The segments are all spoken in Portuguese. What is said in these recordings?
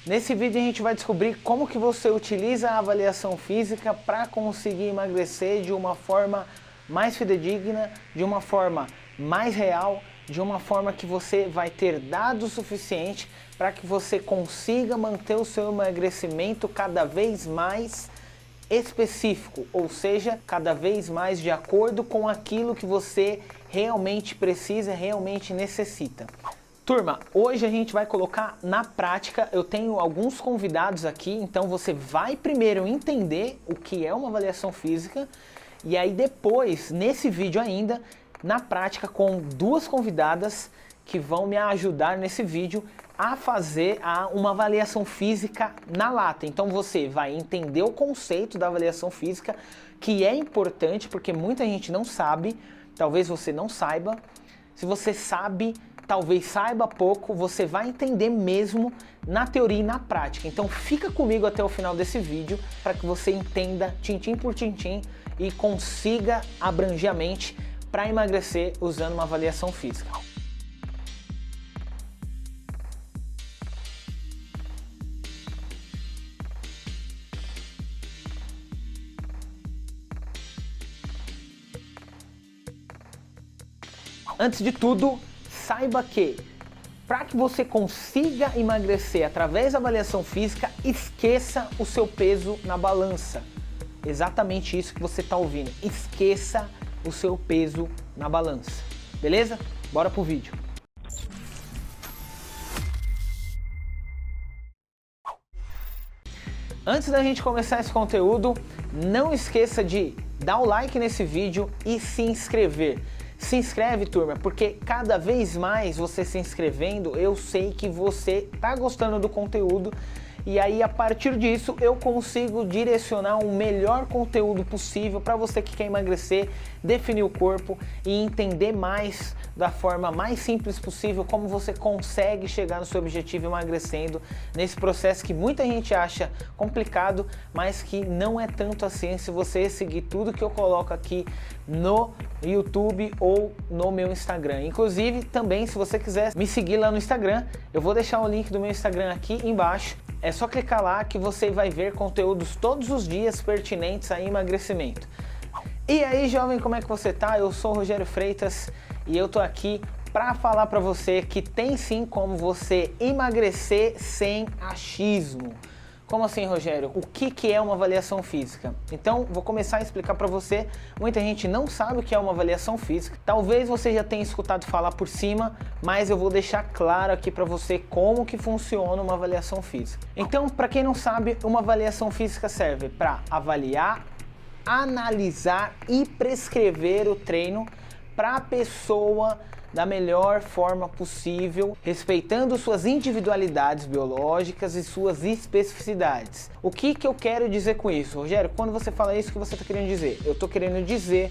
Nesse vídeo a gente vai descobrir como que você utiliza a avaliação física para conseguir emagrecer de uma forma mais fidedigna, de uma forma mais real, de uma forma que você vai ter dados suficientes para que você consiga manter o seu emagrecimento cada vez mais específico, ou seja, cada vez mais de acordo com aquilo que você realmente precisa, realmente necessita. Turma, hoje a gente vai colocar na prática, eu tenho alguns convidados aqui, então você vai primeiro entender o que é uma avaliação física e aí depois, nesse vídeo ainda, na prática com duas convidadas que vão me ajudar nesse vídeo a fazer uma avaliação física na lata. Então você vai entender o conceito da avaliação física, que é importante porque muita gente não sabe, talvez você não saiba. Se você sabe, talvez saiba pouco, você vai entender mesmo na teoria e na prática. Então fica comigo até o final desse vídeo para que você entenda tintim por tintim e consiga abranger a mente para emagrecer usando uma avaliação física. Antes de tudo, saiba que para que você consiga emagrecer através da avaliação física, esqueça o seu peso na balança. Exatamente isso que você está ouvindo. Esqueça o seu peso na balança. Beleza? Bora pro vídeo. Antes da gente começar esse conteúdo, não esqueça de dar o like nesse vídeo e se inscrever. Se inscreve, turma, porque cada vez mais você se inscrevendo, eu sei que você tá gostando do conteúdo e aí a partir disso eu consigo direcionar o melhor conteúdo possível para você que quer emagrecer, definir o corpo e entender mais da forma mais simples possível como você consegue chegar no seu objetivo emagrecendo nesse processo que muita gente acha complicado, mas que não é tanto assim se você seguir tudo que eu coloco aqui no YouTube ou no meu Instagram. Inclusive também, se você quiser me seguir lá no Instagram, eu vou deixar o link do meu Instagram aqui embaixo. É só clicar lá que você vai ver conteúdos todos os dias pertinentes a emagrecimento. E aí, jovem, como é que você tá? Eu sou o Rogério Freitas e eu tô aqui para falar para você que tem sim como você emagrecer sem achismo. Como assim, Rogério? O que é uma avaliação física? Então, vou começar a explicar para você. Muita gente não sabe o que é uma avaliação física. Talvez você já tenha escutado falar por cima, mas eu vou deixar claro aqui para você como que funciona uma avaliação física. Então, para quem não sabe, uma avaliação física serve para avaliar, analisar e prescrever o treino para a pessoa da melhor forma possível, respeitando suas individualidades biológicas e suas especificidades. O que eu quero dizer com isso, Rogério? Quando você fala isso, o que você está querendo dizer? Eu estou querendo dizer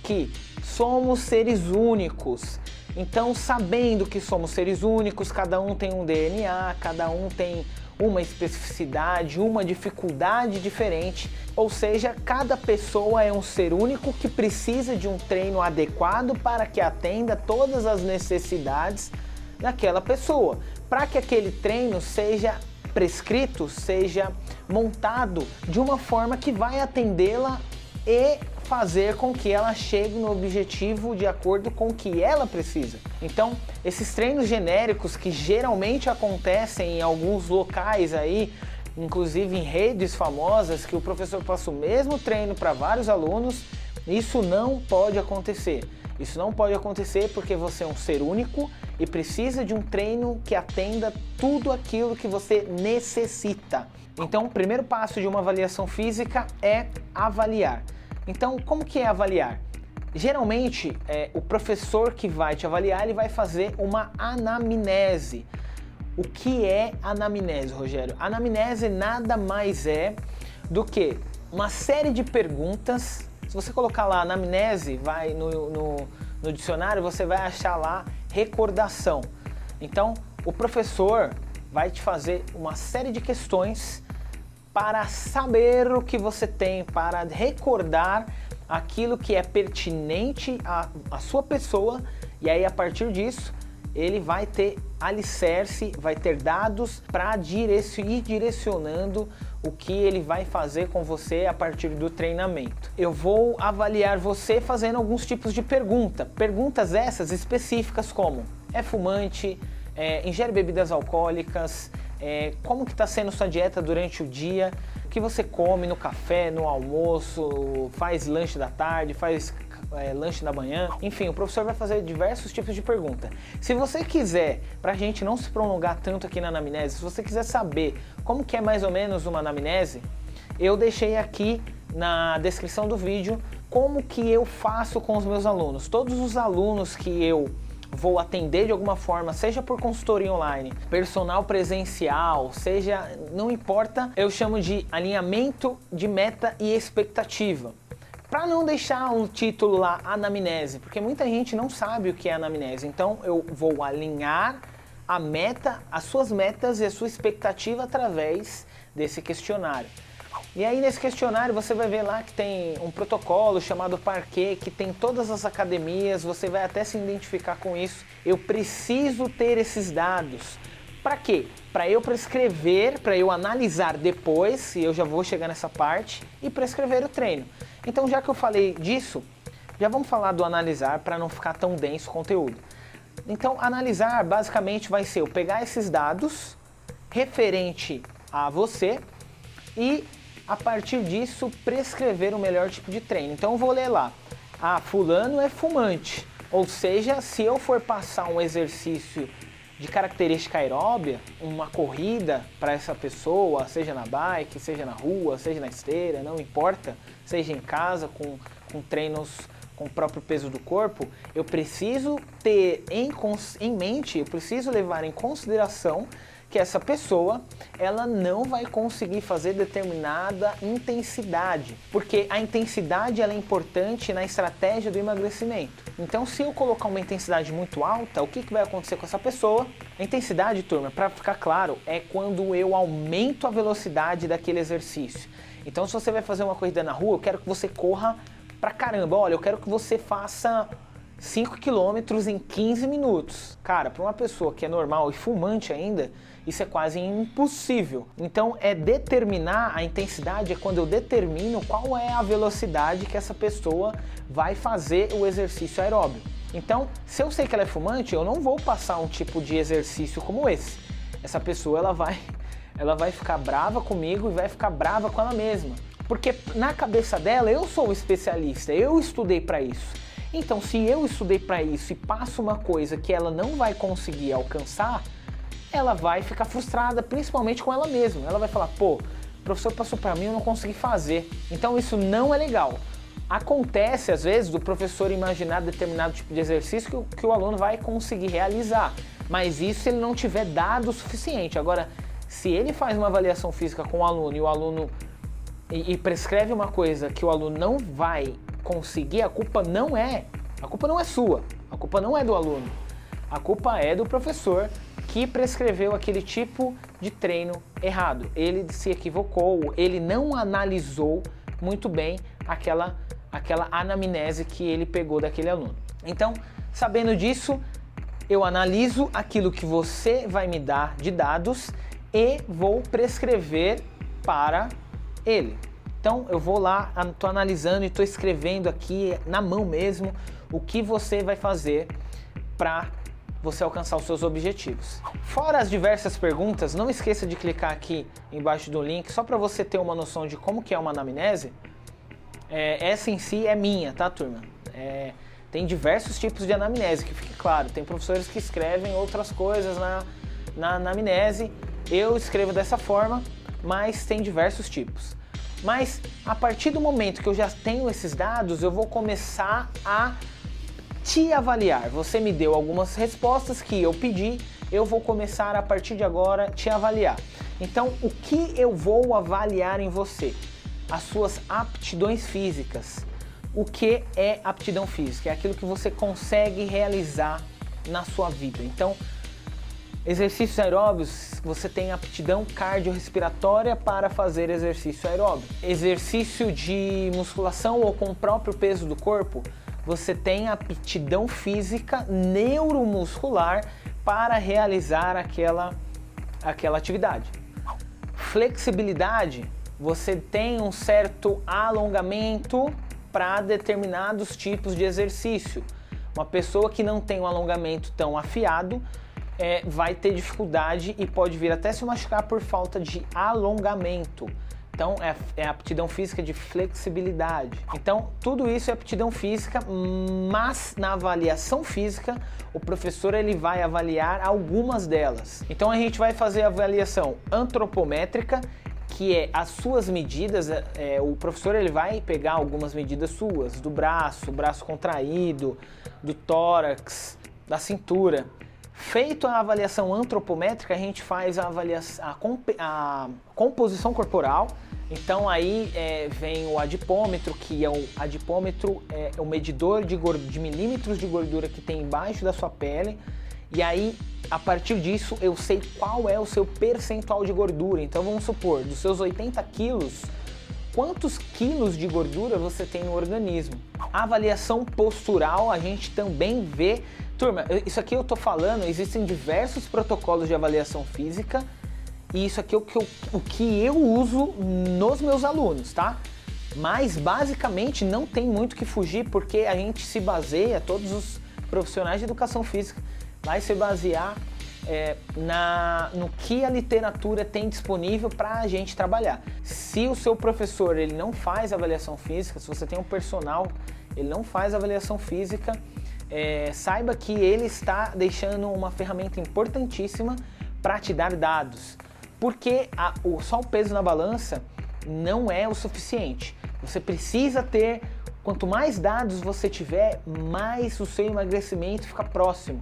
que somos seres únicos. Então, sabendo que somos seres únicos, cada um tem um DNA, cada um tem uma especificidade, uma dificuldade diferente, ou seja, cada pessoa é um ser único que precisa de um treino adequado para que atenda todas as necessidades daquela pessoa, para que aquele treino seja prescrito, seja montado de uma forma que vai atendê-la e fazer com que ela chegue no objetivo de acordo com o que ela precisa. Então, esses treinos genéricos que geralmente acontecem em alguns locais aí, inclusive em redes famosas, que o professor passa o mesmo treino para vários alunos, isso não pode acontecer. Isso não pode acontecer porque você é um ser único e precisa de um treino que atenda tudo aquilo que você necessita. Então, o primeiro passo de uma avaliação física é avaliar. Então, como que é avaliar? Geralmente, o professor que vai te avaliar, ele vai fazer uma anamnese. O que é anamnese, Rogério? Anamnese nada mais é do que uma série de perguntas. Se você colocar lá anamnese, vai no dicionário, você vai achar lá recordação. Então, o professor vai te fazer uma série de questões para saber o que você tem, para recordar aquilo que é pertinente à sua pessoa, e aí a partir disso ele vai ter alicerce, vai ter dados para ir direcionando o que ele vai fazer com você a partir do treinamento. Eu vou avaliar você fazendo alguns tipos de perguntas essas específicas como: é fumante? Ingere bebidas alcoólicas? Como que está sendo sua dieta durante o dia? O que você come no café, no almoço? Faz lanche da tarde? Faz lanche da manhã? Enfim, o professor vai fazer diversos tipos de pergunta. Se você quiser, para a gente não se prolongar tanto aqui na anamnese, se você quiser saber como que é mais ou menos uma anamnese, eu deixei aqui na descrição do vídeo como que eu faço com os meus alunos. Todos os alunos que eu vou atender de alguma forma, seja por consultoria online, personal presencial, seja, não importa, eu chamo de alinhamento de meta e expectativa. Para não deixar um título lá, anamnese, porque muita gente não sabe o que é anamnese, então eu vou alinhar a meta, as suas metas e a sua expectativa através desse questionário. E aí nesse questionário você vai ver lá que tem um protocolo chamado Parquet, que tem todas as academias, você vai até se identificar com isso. Eu preciso ter esses dados. Para quê? Para eu prescrever, para eu analisar depois, e eu já vou chegar nessa parte, e prescrever o treino. Então já que eu falei disso, já vamos falar do analisar para não ficar tão denso o conteúdo. Então analisar basicamente vai ser eu pegar esses dados referente a você e a partir disso prescrever o melhor tipo de treino. Então eu vou ler lá, fulano é fumante, ou seja, se eu for passar um exercício de característica aeróbia, uma corrida para essa pessoa, seja na bike, seja na rua, seja na esteira, não importa, seja em casa, com treinos com o próprio peso do corpo, eu preciso ter em mente, eu preciso levar em consideração que essa pessoa, ela não vai conseguir fazer determinada intensidade, porque a intensidade ela é importante na estratégia do emagrecimento. Então, se eu colocar uma intensidade muito alta, o que vai acontecer com essa pessoa? A intensidade, turma, para ficar claro, é quando eu aumento a velocidade daquele exercício. Então, se você vai fazer uma corrida na rua, eu quero que você corra pra caramba. Olha, eu quero que você faça 5 km em 15 minutos. Cara, para uma pessoa que é normal e fumante ainda, isso é quase impossível. Então, determinar a intensidade é quando eu determino qual é a velocidade que essa pessoa vai fazer o exercício aeróbio. Então, se eu sei que ela é fumante, eu não vou passar um tipo de exercício como esse. Essa pessoa ela vai ficar brava comigo e vai ficar brava com ela mesma. Porque na cabeça dela, eu sou o especialista, eu estudei para isso. Então, se eu estudei para isso e passo uma coisa que ela não vai conseguir alcançar, ela vai ficar frustrada, principalmente com ela mesma. Ela vai falar, pô, o professor passou para mim, eu não consegui fazer. Então, isso não é legal. Acontece, às vezes, do professor imaginar determinado tipo de exercício que o aluno vai conseguir realizar. Mas isso se ele não tiver dado o suficiente. Agora, se ele faz uma avaliação física com o aluno e o aluno e prescreve uma coisa que o aluno não vai conseguir, a culpa não é sua, a culpa não é do aluno, a culpa é do professor que prescreveu aquele tipo de treino errado. Ele se equivocou, ele não analisou muito bem aquela anamnese que ele pegou daquele aluno. Então, sabendo disso, eu analiso aquilo que você vai me dar de dados e vou prescrever para ele. Então eu vou lá, estou analisando e estou escrevendo aqui na mão mesmo o que você vai fazer para você alcançar os seus objetivos. Fora as diversas perguntas, não esqueça de clicar aqui embaixo do link, só para você ter uma noção de como que é uma anamnese. Essa em si é minha, tá, turma? Tem diversos tipos de anamnese, que fique claro. Tem professores que escrevem outras coisas na anamnese. Eu escrevo dessa forma, mas tem diversos tipos. Mas a partir do momento que eu já tenho esses dados, eu vou começar a te avaliar. Você me deu algumas respostas que eu pedi, eu vou começar a partir de agora te avaliar. Então, o que eu vou avaliar em você? As suas aptidões físicas. O que é aptidão física? É aquilo que você consegue realizar na sua vida. Então, exercícios aeróbios, você tem aptidão cardiorrespiratória para fazer exercício aeróbio. Exercício de musculação ou com o próprio peso do corpo, você tem aptidão física neuromuscular para realizar aquela atividade. Flexibilidade, você tem um certo alongamento para determinados tipos de exercício. Uma pessoa que não tem um alongamento tão afiado vai ter dificuldade e pode vir até se machucar por falta de alongamento. Então é aptidão física de flexibilidade. Então tudo isso é aptidão física, mas na avaliação física o professor ele vai avaliar algumas delas. Então a gente vai fazer a avaliação antropométrica, que é as suas medidas. O professor ele vai pegar algumas medidas suas, do braço contraído, do tórax, da cintura. Feito a avaliação antropométrica, a gente faz a composição corporal. Então aí vem o adipômetro, que é o medidor de milímetros de gordura que tem embaixo da sua pele. E aí, a partir disso, eu sei qual é o seu percentual de gordura. Então vamos supor, dos seus 80 quilos, quantos quilos de gordura você tem no organismo. A avaliação postural, a gente também vê. Turma, isso aqui eu tô falando, existem diversos protocolos de avaliação física e isso aqui é o que eu uso nos meus alunos, tá? Mas basicamente não tem muito que fugir, porque a gente se baseia, todos os profissionais de educação física vai se basear no que a literatura tem disponível para a gente trabalhar. Se o seu professor ele não faz avaliação física, se você tem um personal, ele não faz avaliação física, saiba que ele está deixando uma ferramenta importantíssima para te dar dados, porque só o peso na balança não é o suficiente. Você precisa ter, quanto mais dados você tiver, mais o seu emagrecimento fica próximo.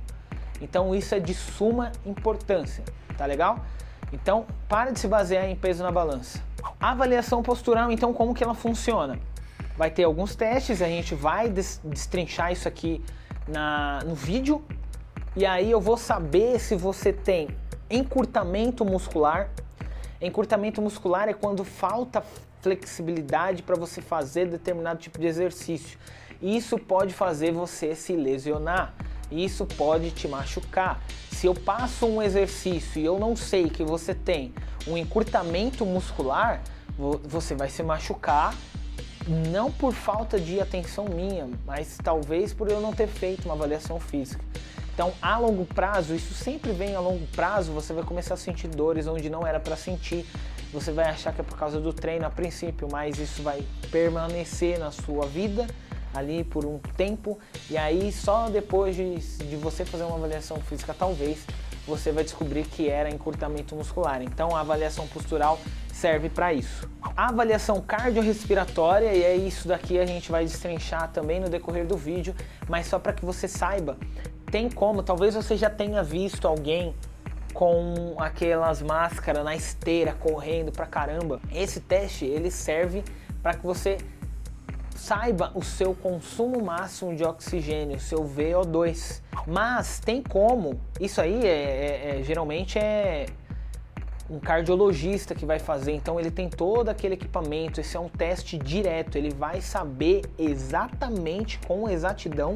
Então isso é de suma importância, tá legal? Então para de se basear em peso na balança. A avaliação postural, então, como que ela funciona? Vai ter alguns testes, a gente vai destrinchar isso aqui no vídeo, e aí eu vou saber se você tem encurtamento muscular. Encurtamento muscular é quando falta flexibilidade para você fazer determinado tipo de exercício. Isso pode fazer você se lesionar, isso pode te machucar. Se eu passo um exercício e eu não sei que você tem um encurtamento muscular, você vai se machucar, não por falta de atenção minha, mas talvez por eu não ter feito uma avaliação física. Então, a longo prazo, isso sempre vem a longo prazo, você vai começar a sentir dores onde não era para sentir. Você vai achar que é por causa do treino a princípio, mas isso vai permanecer na sua vida ali por um tempo, e aí só depois de você fazer uma avaliação física, talvez, você vai descobrir que era encurtamento muscular. Então a avaliação postural serve para isso. A avaliação cardiorrespiratória, e é isso daqui a gente vai destrinchar também no decorrer do vídeo, mas só para que você saiba, tem como, talvez você já tenha visto alguém com aquelas máscaras na esteira, correndo pra caramba. Esse teste, ele serve para que você saiba o seu consumo máximo de oxigênio, o seu VO2. Mas tem como, isso aí geralmente é um cardiologista que vai fazer, então ele tem todo aquele equipamento, esse é um teste direto, ele vai saber exatamente, com exatidão,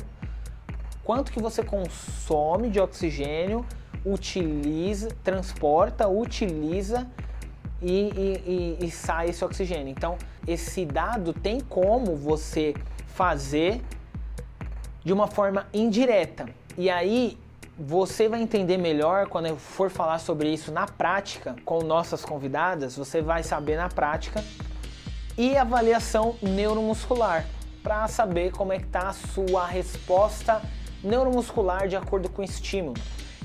quanto que você consome de oxigênio, transporta, utiliza e sai esse oxigênio. Então, esse dado tem como você fazer de uma forma indireta. E aí, você vai entender melhor quando eu for falar sobre isso na prática, com nossas convidadas, você vai saber na prática. E avaliação neuromuscular, para saber como é que está a sua resposta neuromuscular de acordo com o estímulo.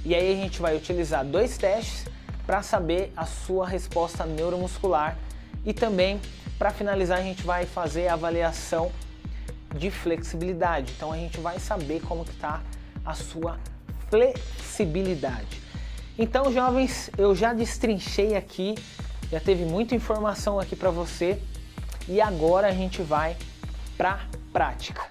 E aí a gente vai utilizar 2 testes para saber a sua resposta neuromuscular, e também para finalizar a gente vai fazer a avaliação de flexibilidade. Então a gente vai saber como que está a sua flexibilidade. Então, jovens, eu já destrinchei aqui, já teve muita informação aqui para você, e agora a gente vai para a prática.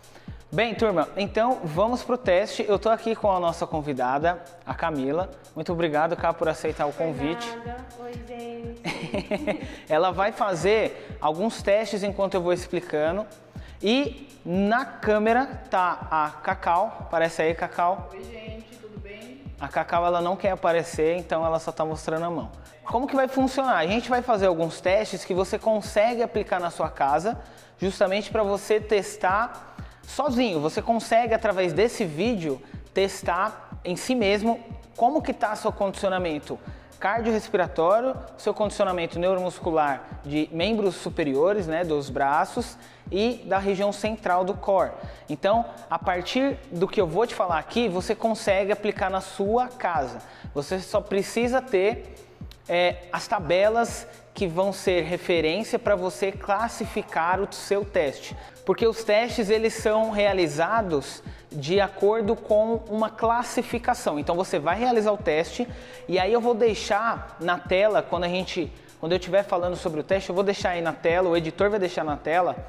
Bem, turma, então vamos pro teste. Eu tô aqui com a nossa convidada, a Camila. Muito obrigado, Cá, por aceitar o convite. Oi, gente. Ela vai fazer alguns testes enquanto eu vou explicando. E na câmera tá a Cacau, aparece aí, Cacau. Oi gente, tudo bem? A Cacau ela não quer aparecer, então ela só tá mostrando a mão. Como que vai funcionar? A gente vai fazer alguns testes que você consegue aplicar na sua casa, justamente para você testar sozinho. Você consegue, através desse vídeo, testar em si mesmo como que está seu condicionamento cardiorrespiratório, seu condicionamento neuromuscular de membros superiores, né, dos braços e da região central do core. Então, a partir do que eu vou te falar aqui, você consegue aplicar na sua casa. Você só precisa ter as tabelas que vão ser referência para você classificar o seu teste. Porque os testes eles são realizados de acordo com uma classificação. Então você vai realizar o teste e aí eu vou deixar na tela, quando eu estiver falando sobre o teste, eu vou deixar aí na tela, o editor vai deixar na tela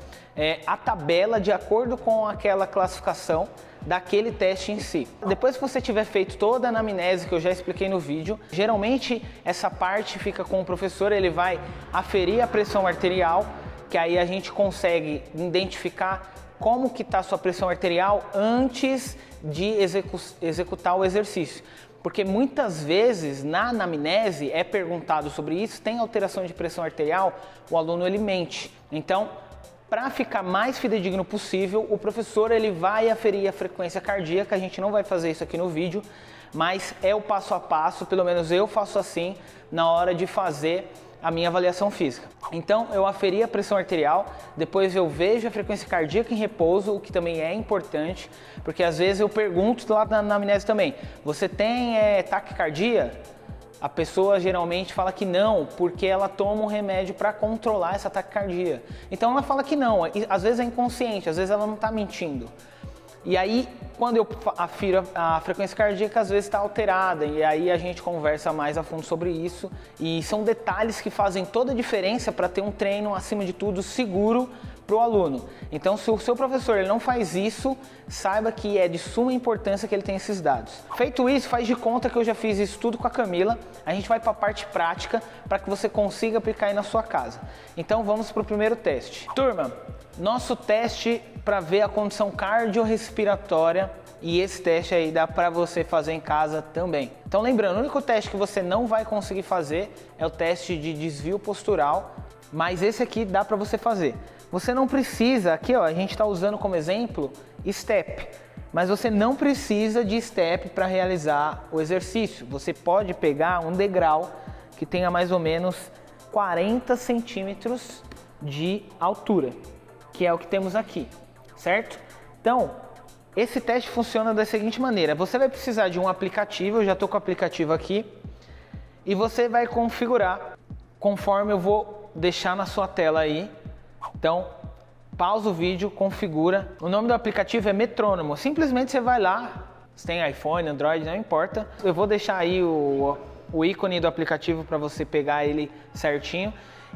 a tabela de acordo com aquela classificação daquele teste em si. Depois que você tiver feito toda a anamnese que eu já expliquei no vídeo, geralmente essa parte fica com o professor, ele vai aferir a pressão arterial, que aí a gente consegue identificar como que está a sua pressão arterial antes de executar o exercício. Porque muitas vezes na anamnese é perguntado sobre isso, tem alteração de pressão arterial, o aluno ele mente. Então, para ficar mais fidedigno possível, o professor ele vai aferir a frequência cardíaca, a gente não vai fazer isso aqui no vídeo, mas é o passo a passo, pelo menos eu faço assim na hora de fazer a minha avaliação física. Então eu aferi a pressão arterial, depois eu vejo a frequência cardíaca em repouso, o que também é importante, porque às vezes eu pergunto lá na anamnese também, você tem taquicardia? A pessoa geralmente fala que não, porque ela toma um remédio para controlar essa taquicardia. Então ela fala que não, às vezes é inconsciente, às vezes ela não está mentindo. E aí, quando eu afiro a frequência cardíaca, às vezes está alterada, e aí a gente conversa mais a fundo sobre isso. E são detalhes que fazem toda a diferença para ter um treino, acima de tudo, seguro para o aluno. Então, se o seu professor ele não faz isso, saiba que é de suma importância que ele tenha esses dados. Feito isso, faz de conta que eu já fiz isso tudo com a Camila. A gente vai para a parte prática para que você consiga aplicar aí na sua casa. Então, vamos para o primeiro teste. Turma, nosso teste para ver a condição cardiorrespiratória, e esse teste aí dá para você fazer em casa também. Então lembrando, o único teste que você não vai conseguir fazer é o teste de desvio postural, mas esse aqui dá para você fazer. Você não precisa, aqui ó, a gente está usando como exemplo step, mas você não precisa de step para realizar o exercício. Você pode pegar um degrau que tenha mais ou menos 40 centímetros de altura, que é o que temos aqui, certo? Então, esse teste funciona da seguinte maneira, você vai precisar de um aplicativo, eu já estou com o aplicativo aqui, e você vai configurar conforme eu vou deixar na sua tela aí. Então, pausa o vídeo, configura. O nome do aplicativo é Metrônomo, simplesmente você vai lá, você tem iPhone, Android, não importa. Eu vou deixar aí o ícone do aplicativo para você pegar ele certinho.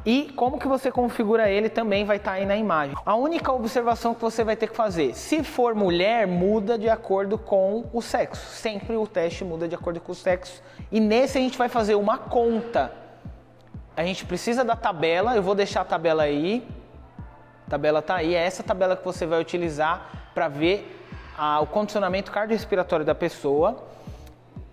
E como que você configura ele também vai estar aí na imagem. A única observação que você vai ter que fazer, se for mulher, muda de acordo com o sexo. Sempre o teste muda de acordo com o sexo. E nesse a gente vai fazer uma conta. A gente precisa da tabela, eu vou deixar a tabela aí. A tabela está aí, é essa tabela que você vai utilizar para ver o condicionamento cardiorrespiratório da pessoa.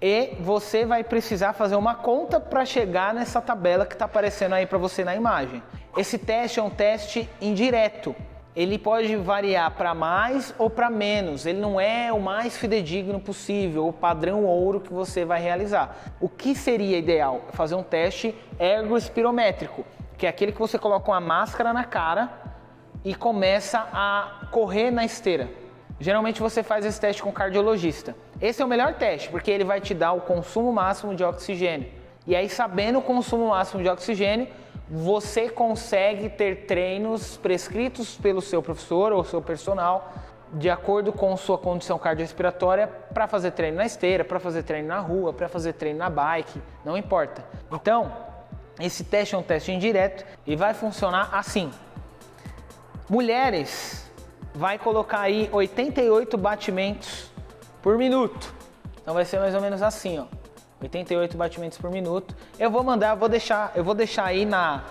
E você vai precisar fazer uma conta para chegar nessa tabela que está aparecendo aí para você na imagem. Esse teste é um teste indireto. Ele pode variar para mais ou para menos. Ele não é o mais fidedigno possível, o padrão ouro que você vai realizar. O que seria ideal? Fazer um teste ergospirométrico, que é aquele que você coloca uma máscara na cara e começa a correr na esteira. Geralmente você faz esse teste com o cardiologista. Esse é o melhor teste, porque ele vai te dar o consumo máximo de oxigênio. E aí, sabendo o consumo máximo de oxigênio, você consegue ter treinos prescritos pelo seu professor ou seu personal, de acordo com sua condição cardiorrespiratória, para fazer treino na esteira, para fazer treino na rua, para fazer treino na bike, não importa. Então, esse teste é um teste indireto e vai funcionar assim. Mulheres, vai colocar aí 88 batimentos por minuto. Então vai ser mais ou menos assim, ó. 88 batimentos por minuto. Eu vou deixar aí na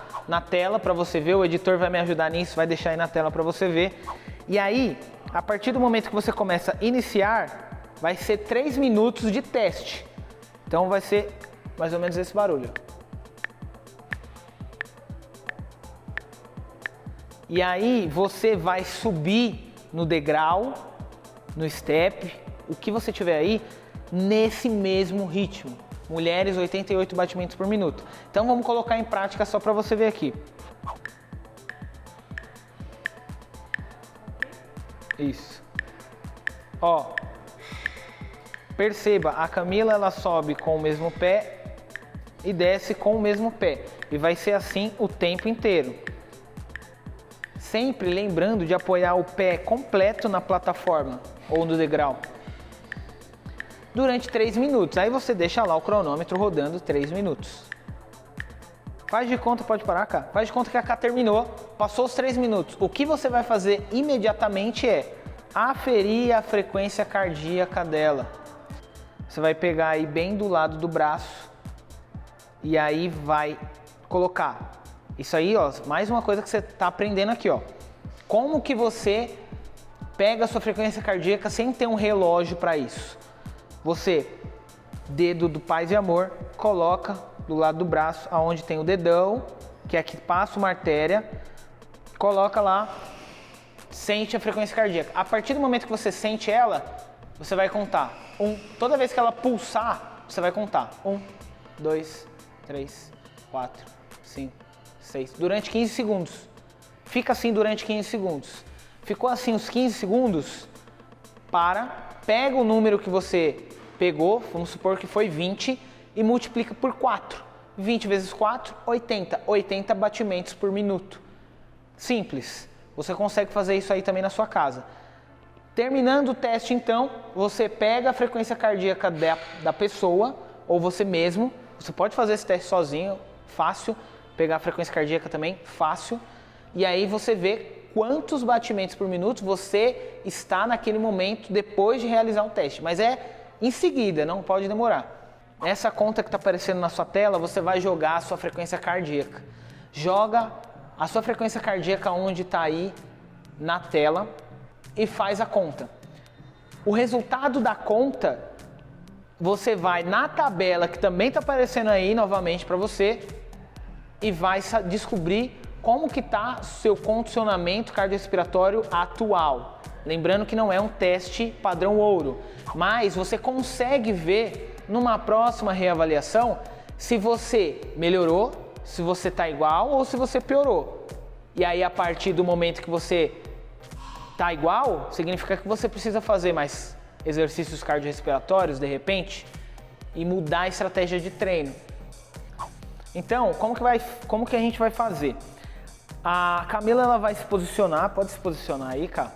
tela para você ver. O editor vai me ajudar nisso, vai deixar aí na tela para você ver. E aí, a partir do momento que você começa a iniciar, vai ser 3 minutos de teste. Então vai ser mais ou menos esse barulho. E aí você vai subir no degrau, no step, o que você tiver aí, nesse mesmo ritmo. Mulheres, 88 batimentos por minuto. Então vamos colocar em prática só para você ver aqui. Isso. Ó, perceba, a Camila ela sobe com o mesmo pé e desce com o mesmo pé. E vai ser assim o tempo inteiro. Sempre lembrando de apoiar o pé completo na plataforma ou no degrau. Durante 3 minutos. Aí você deixa lá o cronômetro rodando 3 minutos. Faz de conta, pode parar, Cá. Faz de conta que a Cá terminou, passou os 3 minutos. O que você vai fazer imediatamente é aferir a frequência cardíaca dela. Você vai pegar aí bem do lado do braço e aí vai colocar. Isso aí, ó, mais uma coisa que você está aprendendo aqui, ó. Como que você pega a sua frequência cardíaca sem ter um relógio para isso? Você, dedo do paz e amor, coloca do lado do braço, aonde tem o dedão, que é que passa uma artéria, coloca lá, sente a frequência cardíaca. A partir do momento que você sente ela, você vai contar. Toda vez que ela pulsar, você vai contar. 1, 2, 3, 4, 5, 6. Durante 15 segundos. Fica assim durante 15 segundos. Ficou assim os 15 segundos, pega o número que você pegou, vamos supor que foi 20, e multiplica por 4. 20 vezes 4, 80. 80 batimentos por minuto. Simples. Você consegue fazer isso aí também na sua casa. Terminando o teste, então, você pega a frequência cardíaca da pessoa, ou você mesmo. Você pode fazer esse teste sozinho, fácil. Pegar a frequência cardíaca também, fácil. E aí você vê quantos batimentos por minuto você está naquele momento depois de realizar o teste. Mas é em seguida, não pode demorar. Essa conta que está aparecendo na sua tela, você vai jogar a sua frequência cardíaca. Joga a sua frequência cardíaca onde está aí na tela e faz a conta. O resultado da conta, você vai na tabela que também está aparecendo aí novamente para você e vai descobrir como que está seu condicionamento cardiorrespiratório atual. Lembrando que não é um teste padrão ouro, mas você consegue ver numa próxima reavaliação se você melhorou, se você está igual ou se você piorou. E aí a partir do momento que você está igual, significa que você precisa fazer mais exercícios cardiorrespiratórios de repente e mudar a estratégia de treino. Então, como que a gente vai fazer? A Camila ela vai se posicionar, pode se posicionar aí, cara.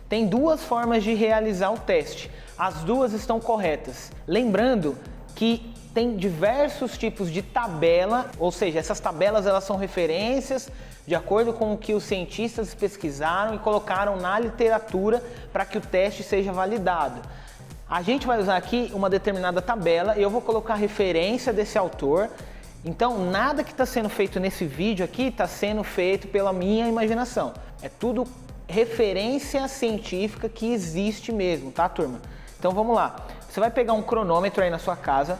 Tem 2 formas de realizar o teste. As 2 estão corretas. Lembrando que tem diversos tipos de tabela, ou seja, essas tabelas elas são referências de acordo com o que os cientistas pesquisaram e colocaram na literatura para que o teste seja validado. A gente vai usar aqui uma determinada tabela e eu vou colocar a referência desse autor. Então, nada que está sendo feito nesse vídeo aqui está sendo feito pela minha imaginação. É tudo referência científica que existe mesmo, tá, turma? Então, vamos lá. Você vai pegar um cronômetro aí na sua casa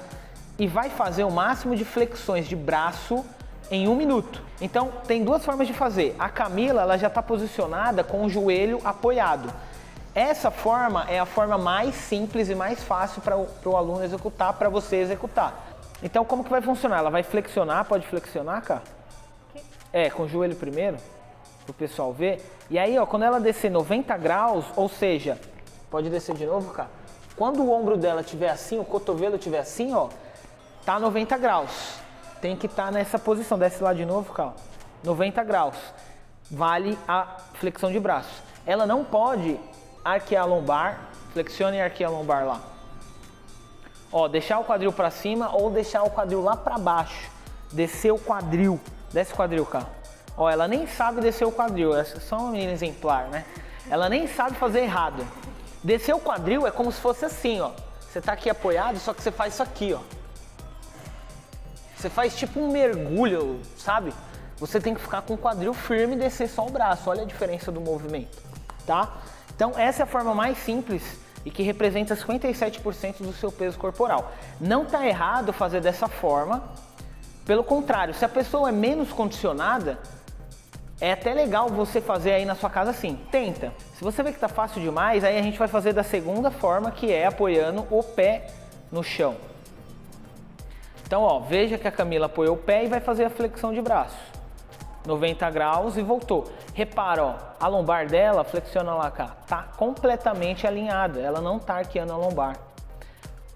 e vai fazer o máximo de flexões de braço em 1 minuto. Então, tem 2 formas de fazer. A Camila, ela já está posicionada com o joelho apoiado. Essa forma é a forma mais simples e mais fácil para o aluno executar, para você executar. Então, como que vai funcionar? Ela vai flexionar, pode flexionar, cara? Com o joelho primeiro, para o pessoal ver. E aí, ó, quando ela descer 90 graus, ou seja, pode descer de novo, cara? Quando o ombro dela estiver assim, o cotovelo estiver assim, ó, tá 90 graus. Tem que estar nessa posição. Desce lá de novo, cara. 90 graus. Vale a flexão de braço. Ela não pode arquear a lombar. Flexione e arqueia a lombar lá. Ó, deixar o quadril para cima ou deixar o quadril lá para baixo. Descer o quadril. Desce o quadril, cara. Ó, ela nem sabe descer o quadril. Essa é só uma menina exemplar, né? Ela nem sabe fazer errado. Descer o quadril é como se fosse assim, ó. Você tá aqui apoiado, só que você faz isso aqui, ó. Você faz tipo um mergulho, sabe? Você tem que ficar com o quadril firme e descer só o braço. Olha a diferença do movimento. tá? Então essa é a forma mais simples e que representa 57% do seu peso corporal. Não tá errado fazer dessa forma, pelo contrário, se a pessoa é menos condicionada, é até legal você fazer aí na sua casa assim, tenta. Se você vê que tá fácil demais, aí a gente vai fazer da segunda forma, que é apoiando o pé no chão. Então, ó, veja que a Camila apoiou o pé e vai fazer a flexão de braço. 90 graus e voltou. Repara, ó, a lombar dela, flexiona lá cá, tá completamente alinhada, ela não tá arqueando a lombar.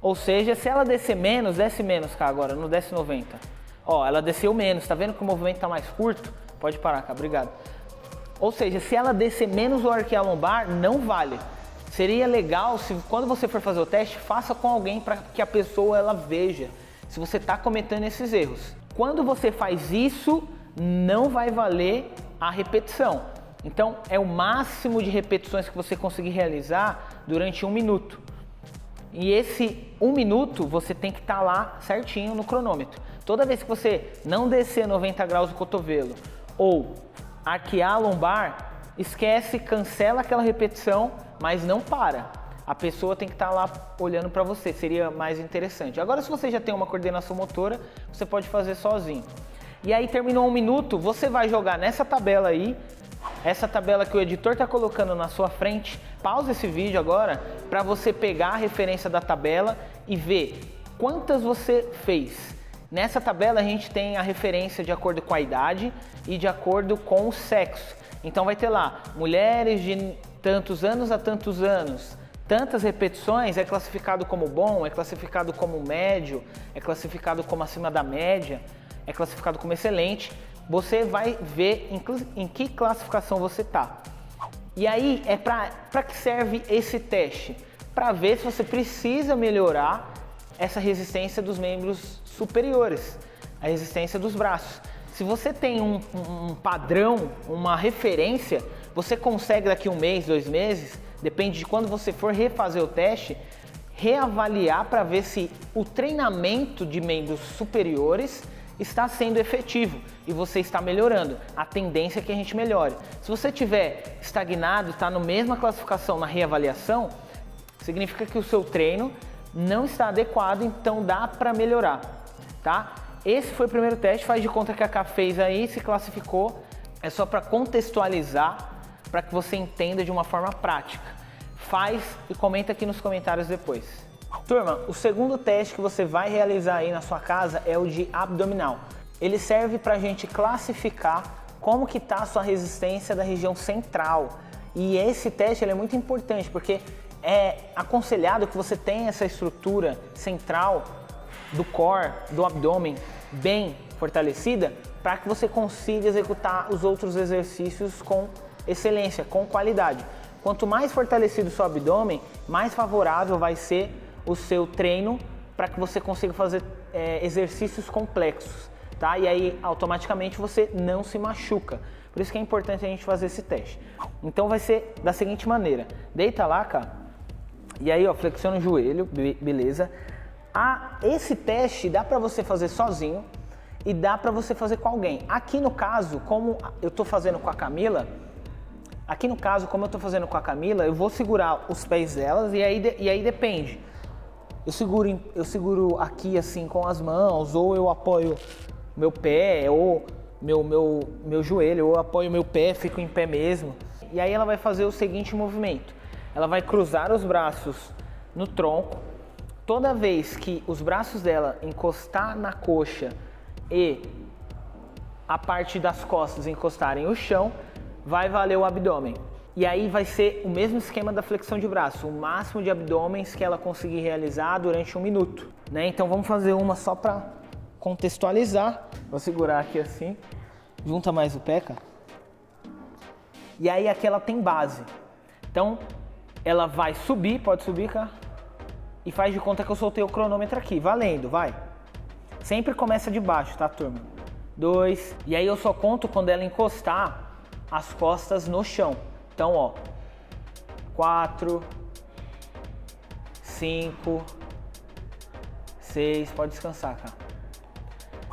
Ou seja, se ela descer menos, desce menos cá agora, não desce 90. Ó, ela desceu menos, tá vendo que o movimento tá mais curto? Pode parar cá, obrigado. Ou seja, se ela descer menos ou arquear a lombar, não vale. Seria legal se quando você for fazer o teste, faça com alguém para que a pessoa ela veja se você tá cometendo esses erros. Quando você faz isso, não vai valer a repetição. Então, é o máximo de repetições que você conseguir realizar durante 1 minuto. E esse 1 minuto você tem que estar lá certinho no cronômetro. Toda vez que você não descer 90 graus do cotovelo ou arquear a lombar, esquece, cancela aquela repetição, mas não para. A pessoa tem que estar lá olhando para você, seria mais interessante. Agora, se você já tem uma coordenação motora, você pode fazer sozinho. E aí terminou 1 minuto, você vai jogar nessa tabela aí, essa tabela que o editor está colocando na sua frente. Pausa esse vídeo agora para você pegar a referência da tabela e ver quantas você fez. Nessa tabela a gente tem a referência de acordo com a idade e de acordo com o sexo. Então vai ter lá, mulheres de tantos anos a tantos anos, tantas repetições, é classificado como bom, é classificado como médio, é classificado como acima da média, é classificado como excelente. Você vai ver em que classificação você está. E aí, é para que serve esse teste? Para ver se você precisa melhorar essa resistência dos membros superiores, a resistência dos braços. Se você tem um padrão, uma referência, você consegue daqui 1 mês, 2 meses, depende de quando você for refazer o teste, reavaliar para ver se o treinamento de membros superiores está sendo efetivo e você está melhorando. A tendência é que a gente melhore. Se você estiver estagnado, está na mesma classificação na reavaliação, significa que o seu treino não está adequado, então dá para melhorar, tá? Esse foi o primeiro teste, faz de conta que a Ká fez aí, se classificou, é só para contextualizar, para que você entenda de uma forma prática. Faz e comenta aqui nos comentários depois. Turma, o segundo teste que você vai realizar aí na sua casa é o de abdominal. Ele serve para a gente classificar como que está a sua resistência da região central. E esse teste ele é muito importante porque é aconselhado que você tenha essa estrutura central do core, do abdômen bem fortalecida para que você consiga executar os outros exercícios com excelência, com qualidade. Quanto mais fortalecido o seu abdômen, mais favorável vai ser o seu treino para que você consiga fazer exercícios complexos, tá? E aí automaticamente você não se machuca. Por isso que é importante a gente fazer esse teste. Então vai ser da seguinte maneira: deita lá, cara, e aí ó, flexiona o joelho, beleza? Esse teste dá para você fazer sozinho e dá para você fazer com alguém. Aqui no caso, como eu tô fazendo com a Camila, eu vou segurar os pés delas e aí depende. Eu seguro aqui assim com as mãos, ou eu apoio meu pé, ou meu joelho, ou eu apoio meu pé, fico em pé mesmo. E aí ela vai fazer o seguinte movimento. Ela vai cruzar os braços no tronco. Toda vez que os braços dela encostar na coxa e a parte das costas encostarem no chão, vai valer o abdômen. E aí vai ser o mesmo esquema da flexão de braço, o máximo de abdômenes que ela conseguir realizar durante 1 minuto, né? Então vamos fazer uma só para contextualizar. Vou segurar aqui assim, junta mais o pé, cara. E aí aqui ela tem base. Então ela vai subir, pode subir, cara. E faz de conta que eu soltei o cronômetro aqui, valendo, vai. Sempre começa de baixo, tá, turma? 2, e aí eu só conto quando ela encostar as costas no chão. Então, ó, 4, 5, 6, pode descansar, cara.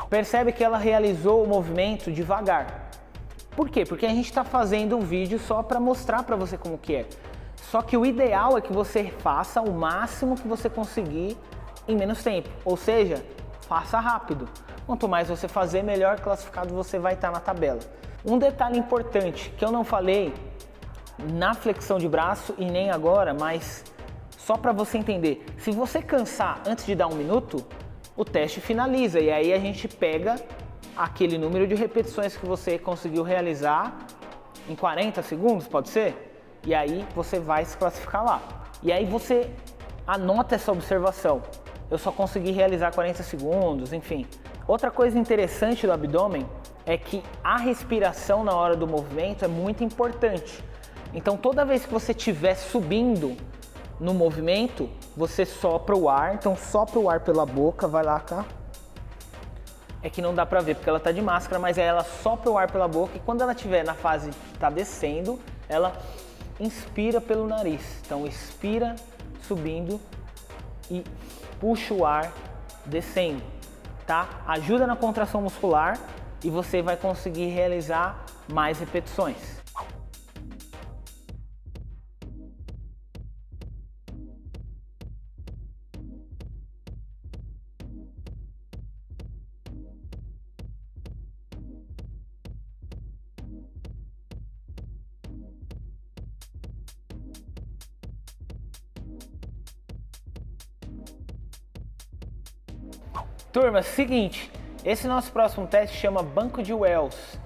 Percebe que ela realizou o movimento devagar. Por quê? Porque a gente está fazendo um vídeo só para mostrar para você como que é. Só que o ideal é que você faça o máximo que você conseguir em menos tempo. Ou seja, faça rápido. Quanto mais você fazer, melhor classificado você vai estar na tabela. Um detalhe importante que eu não falei na flexão de braço e nem agora, mas só para você entender. Se você cansar antes de dar 1 minuto, o teste finaliza e aí a gente pega aquele número de repetições que você conseguiu realizar em 40 segundos, pode ser? E aí você vai se classificar lá. E aí você anota essa observação. Eu só consegui realizar 40 segundos, enfim. Outra coisa interessante do abdômen é que a respiração na hora do movimento é muito importante. Então toda vez que você estiver subindo no movimento, você sopra o ar. Então sopra o ar pela boca, vai lá cá. É que não dá pra ver porque ela tá de máscara, mas aí ela sopra o ar pela boca e quando ela estiver na fase que tá descendo, ela inspira pelo nariz. Então expira subindo e puxa o ar descendo, tá? Ajuda na contração muscular e você vai conseguir realizar mais repetições. Turma, seguinte, esse nosso próximo teste chama Banco de Wells.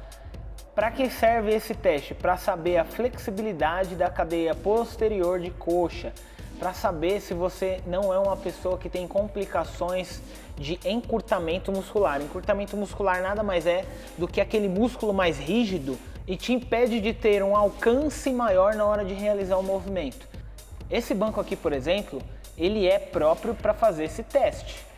Para que serve esse teste? Para saber a flexibilidade da cadeia posterior de coxa, para saber se você não é uma pessoa que tem complicações de encurtamento muscular. Encurtamento muscular nada mais é do que aquele músculo mais rígido e te impede de ter um alcance maior na hora de realizar o movimento. Esse banco aqui, por exemplo, ele é próprio para fazer esse teste.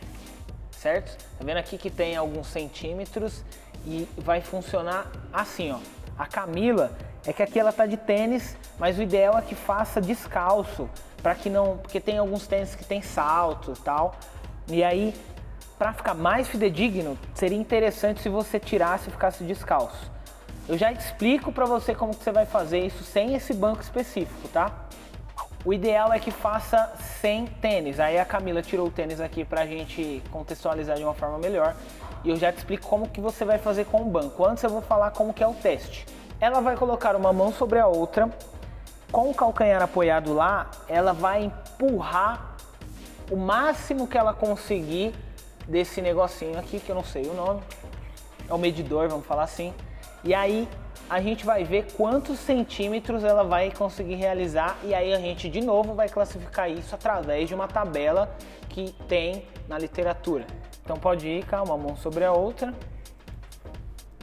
Certo? Tá vendo aqui que tem alguns centímetros e vai funcionar assim, ó. A Camila é que aqui ela tá de tênis, mas o ideal é que faça descalço, para que não, porque tem alguns tênis que tem salto e tal. E aí, para ficar mais fidedigno, seria interessante se você tirasse e ficasse descalço. Eu já explico para você como que você vai fazer isso sem esse banco específico, tá? O ideal é que faça sem tênis. Aí a Camila tirou o tênis aqui pra gente contextualizar de uma forma melhor. E eu já te explico como que você vai fazer com o banco. Antes eu vou falar como que é o teste. Ela vai colocar uma mão sobre a outra. Com o calcanhar apoiado lá, ela vai empurrar o máximo que ela conseguir desse negocinho aqui, que eu não sei o nome. É o medidor, vamos falar assim. E aí a gente vai ver quantos centímetros ela vai conseguir realizar e aí a gente de novo vai classificar isso através de uma tabela que tem na literatura. Então pode ir, calma, uma mão sobre a outra.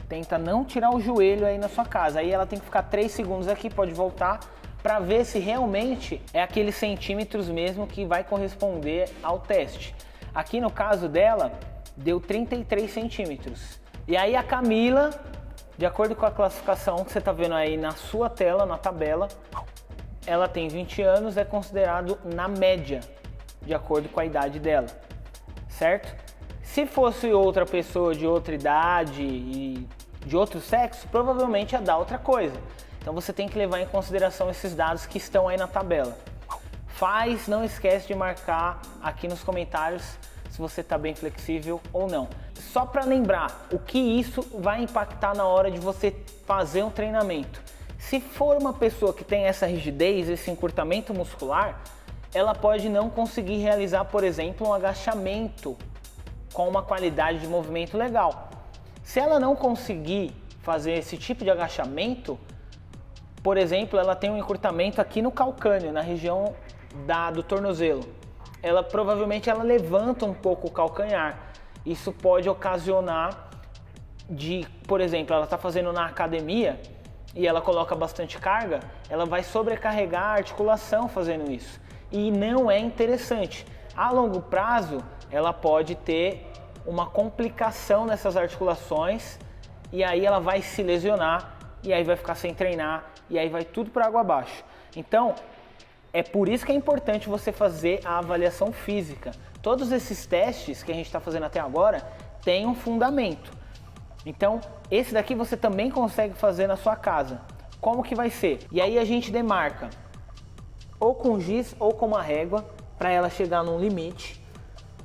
Tenta não tirar o joelho aí na sua casa. Aí ela tem que ficar 3 segundos aqui, pode voltar para ver se realmente é aqueles centímetros mesmo que vai corresponder ao teste. Aqui no caso dela, deu 33 centímetros. E aí a Camila, de acordo com a classificação que você está vendo aí na sua tela, na tabela, ela tem 20 anos, é considerado na média, de acordo com a idade dela, certo? Se fosse outra pessoa de outra idade e de outro sexo, provavelmente ia dar outra coisa. Então você tem que levar em consideração esses dados que estão aí na tabela. Não esquece de marcar aqui nos comentários se você está bem flexível ou não. Só para lembrar o que isso vai impactar na hora de você fazer um treinamento. Se for uma pessoa que tem essa rigidez, esse encurtamento muscular, ela pode não conseguir realizar, por exemplo, um agachamento com uma qualidade de movimento legal. Se ela não conseguir fazer esse tipo de agachamento, por exemplo, ela tem um encurtamento aqui no calcâneo, na região do tornozelo. Provavelmente ela levanta um pouco o calcanhar. Isso pode ocasionar por exemplo, ela está fazendo na academia e ela coloca bastante carga, ela vai sobrecarregar a articulação fazendo isso. E não é interessante. A longo prazo, ela pode ter uma complicação nessas articulações e aí ela vai se lesionar e aí vai ficar sem treinar e aí vai tudo para água abaixo. Então, é por isso que é importante você fazer a avaliação física. Todos esses testes que a gente está fazendo até agora têm um fundamento. Então, esse daqui você também consegue fazer na sua casa. Como que vai ser? E aí a gente demarca ou com giz ou com uma régua para ela chegar num limite.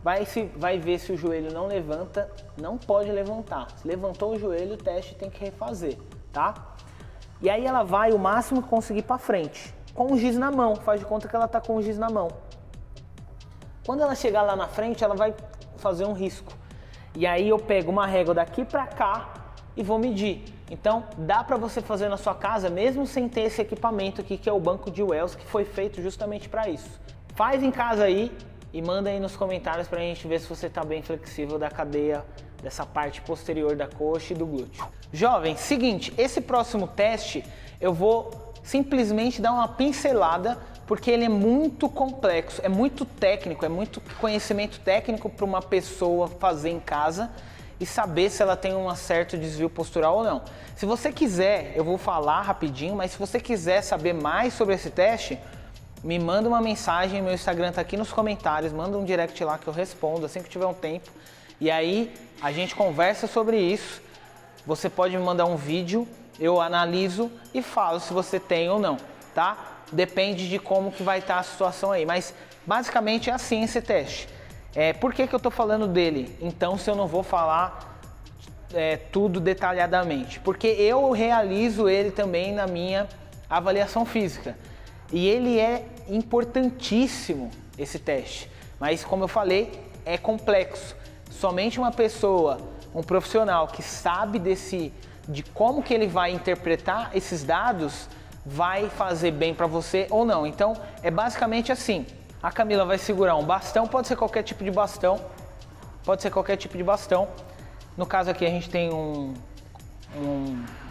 Vai ver se o joelho não levanta, não pode levantar. Se levantou o joelho, o teste tem que refazer, tá? E aí ela vai o máximo que conseguir para frente, com o giz na mão, faz de conta que ela tá com o giz na mão. Quando ela chegar lá na frente, ela vai fazer um risco. E aí eu pego uma régua daqui para cá e vou medir. Então dá para você fazer na sua casa mesmo sem ter esse equipamento aqui que é o banco de Wells, que foi feito justamente para isso. Faz em casa aí e manda aí nos comentários pra gente ver se você tá bem flexível da cadeia, dessa parte posterior da coxa e do glúteo. Jovem, seguinte, esse próximo teste eu vou simplesmente dar uma pincelada porque ele é muito complexo, é muito técnico, é muito conhecimento técnico para uma pessoa fazer em casa e saber se ela tem um certo desvio postural ou não. Se você quiser, eu vou falar rapidinho, mas se você quiser saber mais sobre esse teste, me manda uma mensagem, meu Instagram tá aqui nos comentários, manda um direct lá que eu respondo assim que tiver um tempo. E aí a gente conversa sobre isso. Você pode me mandar um vídeo, eu analiso e falo se você tem ou não, tá? Depende de como que vai estar a situação aí, mas basicamente é assim esse teste. Por que eu tô falando dele? Então, se eu não vou falar tudo detalhadamente, porque eu realizo ele também na minha avaliação física. E ele é importantíssimo, esse teste, mas como eu falei, é complexo. Somente uma pessoa, um profissional que sabe de como que ele vai interpretar esses dados, vai fazer bem para você ou não. Então, é basicamente assim. A Camila vai segurar um bastão, pode ser qualquer tipo de bastão. No caso aqui a gente tem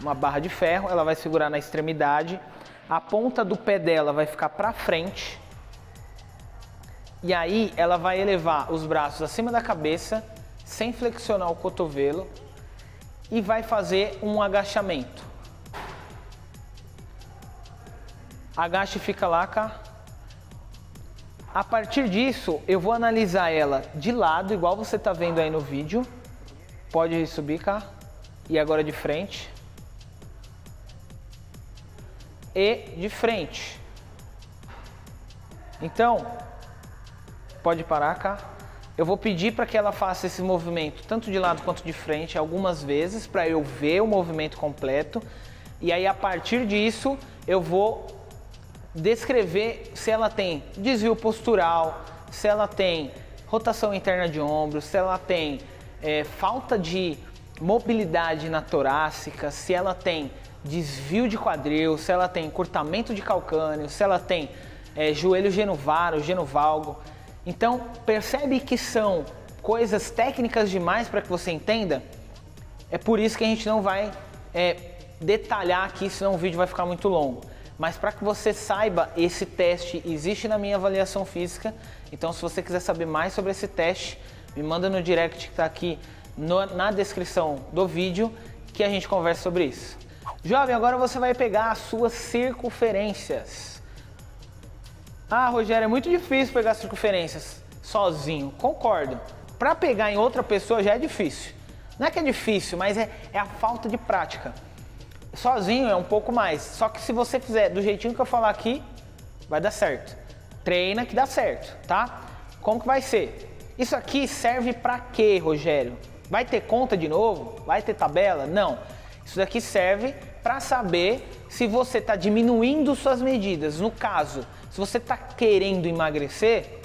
uma barra de ferro, ela vai segurar na extremidade. A ponta do pé dela vai ficar para frente. E aí ela vai elevar os braços acima da cabeça, sem flexionar o cotovelo. E vai fazer um agachamento. Agacha e fica lá, cá. A partir disso, eu vou analisar ela de lado, igual você tá vendo aí no vídeo. Pode subir, cá. E agora de frente. E de frente. Então, pode parar, cá. Eu vou pedir para que ela faça esse movimento tanto de lado quanto de frente algumas vezes para eu ver o movimento completo. E aí a partir disso eu vou descrever se ela tem desvio postural, se ela tem rotação interna de ombros, se ela tem falta de mobilidade na torácica, se ela tem desvio de quadril, se ela tem encurtamento de calcâneo, se ela tem joelho genovaro, genovalgo. Então, percebe que são coisas técnicas demais para que você entenda? É por isso que a gente não vai detalhar aqui, senão o vídeo vai ficar muito longo. Mas para que você saiba, esse teste existe na minha avaliação física. Então, se você quiser saber mais sobre esse teste, me manda no direct que está aqui na descrição do vídeo, que a gente conversa sobre isso. Jovem, agora você vai pegar as suas circunferências. Ah, Rogério, é muito difícil pegar circunferências sozinho. Concordo. Para pegar em outra pessoa já é difícil. Não é que é difícil, mas é a falta de prática. Sozinho é um pouco mais. Só que se você fizer do jeitinho que eu falar aqui, vai dar certo. Treina que dá certo, tá? Como que vai ser? Isso aqui serve para quê, Rogério? Vai ter conta de novo? Vai ter tabela? Não. Isso daqui serve para saber se você está diminuindo suas medidas. No caso, se você está querendo emagrecer,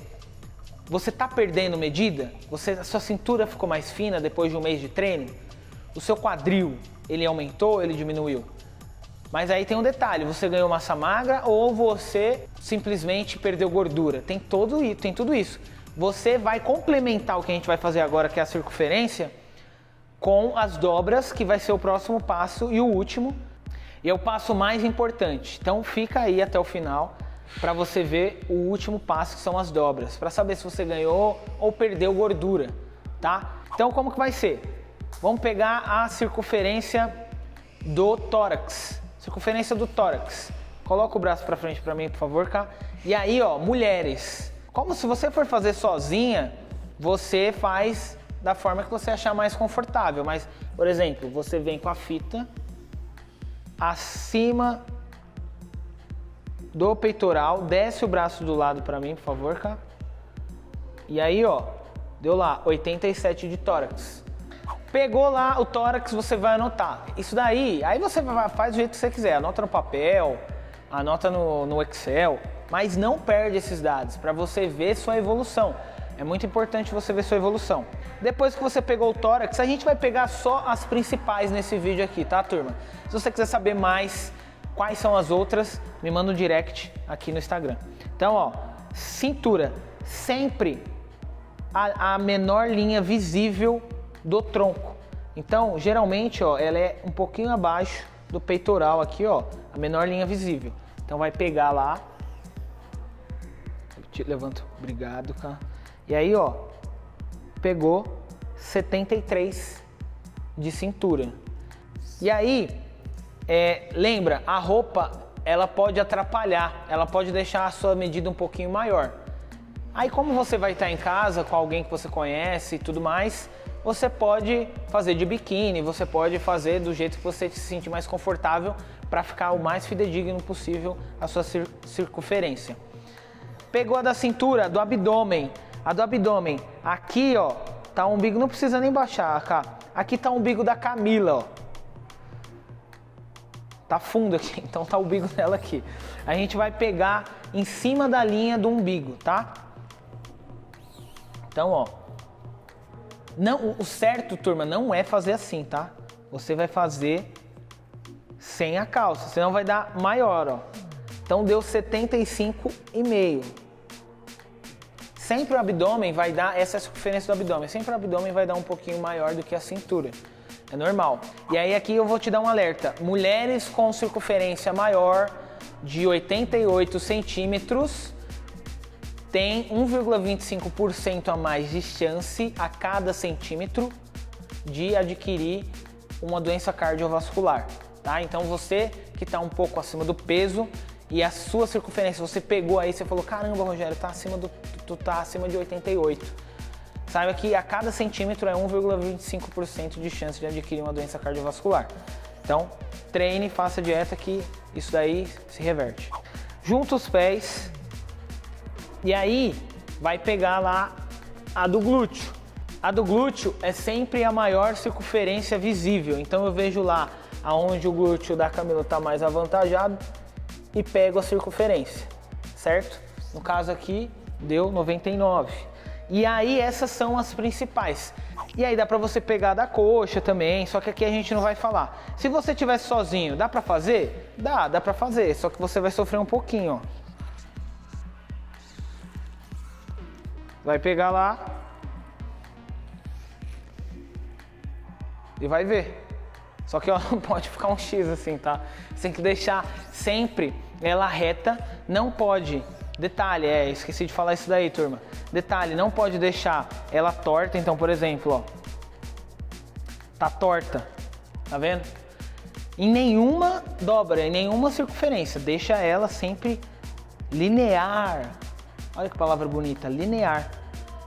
você está perdendo medida? A sua cintura ficou mais fina depois de um mês de treino? O seu quadril, ele aumentou, ele diminuiu? Mas aí tem um detalhe, você ganhou massa magra ou você simplesmente perdeu gordura? Tem tudo isso. Você vai complementar o que a gente vai fazer agora, que é a circunferência, com as dobras, que vai ser o próximo passo e o último. E é o passo mais importante. Então fica aí até o final para você ver o último passo, que são as dobras, para saber se você ganhou ou perdeu gordura, tá? Então como que vai ser? Vamos pegar a circunferência do tórax. Circunferência do tórax. Coloca o braço para frente para mim, por favor, cá. E aí, ó, mulheres. Como se você for fazer sozinha, você faz da forma que você achar mais confortável. Mas, por exemplo, você vem com a fita acima do peitoral, desce o braço do lado pra mim, por favor, cara. E aí, ó, deu lá, 87 de tórax. Pegou lá o tórax, você vai anotar. Isso daí, aí você faz do jeito que você quiser. Anota no papel, anota no Excel, mas não perde esses dados para você ver sua evolução. É muito importante você ver sua evolução. Depois que você pegou o tórax, a gente vai pegar só as principais nesse vídeo aqui, tá, turma? Se você quiser saber mais quais são as outras, me manda um direct aqui no Instagram. Então, ó, cintura, sempre a menor linha visível do tronco. Então, geralmente, ó, ela é um pouquinho abaixo do peitoral aqui, ó, a menor linha visível. Então vai pegar lá. Levanto, obrigado, cara. E aí, ó, pegou 73 de cintura. E aí, lembra, a roupa, ela pode atrapalhar, ela pode deixar a sua medida um pouquinho maior. Aí, como você vai estar em casa com alguém que você conhece e tudo mais, você pode fazer de biquíni, você pode fazer do jeito que você se sentir mais confortável para ficar o mais fidedigno possível a sua circunferência. Pegou a da cintura, do abdômen. A do abdômen, aqui, ó, tá o umbigo, não precisa nem baixar, cá. Aqui tá o umbigo da Camila, ó. Tá fundo aqui, então tá o umbigo dela aqui. A gente vai pegar em cima da linha do umbigo, tá? Então, ó. Não, o certo, turma, não é fazer assim, tá? Você vai fazer sem a calça, senão vai dar maior, ó. Então deu 75,5. Sempre o abdômen vai dar, essa é a circunferência do abdômen, sempre o abdômen vai dar um pouquinho maior do que a cintura. É normal. E aí aqui eu vou te dar um alerta. Mulheres com circunferência maior de 88 centímetros tem 1,25% a mais de chance a cada centímetro de adquirir uma doença cardiovascular, tá? Então você que está um pouco acima do peso e a sua circunferência, você pegou aí, você falou, caramba, Rogério, tu tá acima de 88. Saiba que a cada centímetro é 1,25% de chance de adquirir uma doença cardiovascular. Então, treine, faça dieta que isso daí se reverte. Junta os pés. E aí, vai pegar lá a do glúteo. A do glúteo é sempre a maior circunferência visível. Então eu vejo lá aonde o glúteo da Camila está mais avantajado e pego a circunferência, certo? No caso aqui, deu 99. E aí essas são as principais. E aí dá pra você pegar da coxa também, só que aqui a gente não vai falar. Se você estiver sozinho, dá pra fazer? Dá pra fazer, só que você vai sofrer um pouquinho, ó. Vai pegar lá e vai ver. Só que ó, não pode ficar um X assim, tá? Você tem que deixar sempre ela reta, não pode. Detalhe, esqueci de falar isso daí, turma. Detalhe, não pode deixar ela torta. Então, por exemplo, ó, tá torta, tá vendo? Em nenhuma dobra, em nenhuma circunferência. Deixa ela sempre linear. Olha que palavra bonita, linear.